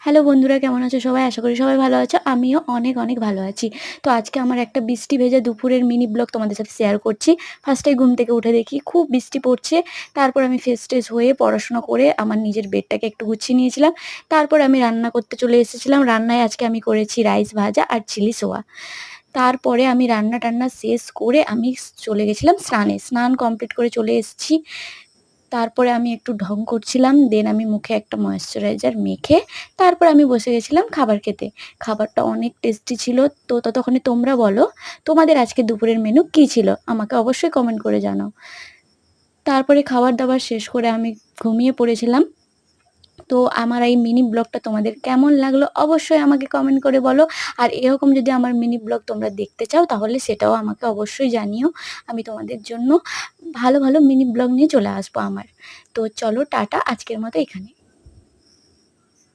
Hello বন্ধুরা, কেমন আছো সবাই? আশা করি সবাই ভালো আছো। আমিও অনেক, অনেক ভালো আছি। তো আজকে আমার একটা বৃষ্টি ভেজা দুপুরের মিনি ব্লগ তোমাদের সাথে শেয়ার করছি। ফার্স্টেই ঘুম থেকে উঠে দেখি খুব বৃষ্টি পড়ছে। তারপর আমি ফ্রেশ-ট্রেশ হয়ে পড়াশোনা করে আমার নিজের বেডটাকে একটু গুছিয়ে নিয়েছিলাম। তারপর আমি রান্না করতে চলে এসেছিলাম। রান্নায় আজকে আমি করেছি রাইস ভাজা আর চিলি সোয়া। তারপরে আমি রান্না-টান্না শেষ করে আমি চলে গেছিলাম স্নানে। স্নান কমপ্লিট করে চলে এসেছি। তারপরে আমি একটু ঢং করছিলাম। দেন আমি মুখে একটা ময়েশ্চারাইজার মেখে তারপর আমি বসে গেছিলাম খাবার খেতে। খাবারটা অনেক টেস্টি ছিল। তো ততক্ষণে তোমরা বলো, তোমাদের আজকে দুপুরের মেনু কী ছিল? আমাকে অবশ্যই কমেন্ট করে জানাও। তারপরে খাবার-দাবার শেষ করে আমি ঘুমিয়ে পড়েছিলাম। তো আমার এই মিনি ব্লগটা তোমাদের কেমন লাগলো অবশ্যই আমাকে কমেন্ট করে বলো। আর এরকম যদি আমার মিনি ব্লগ তোমরা দেখতে চাও তাহলে সেটাও আমাকে অবশ্যই জানিও। আমি তোমাদের জন্য ভালো, ভালো মিনি ব্লগ নিয়ে চলে আসবো আমার। তো চলো টাটা, আজকের মতো এখানে।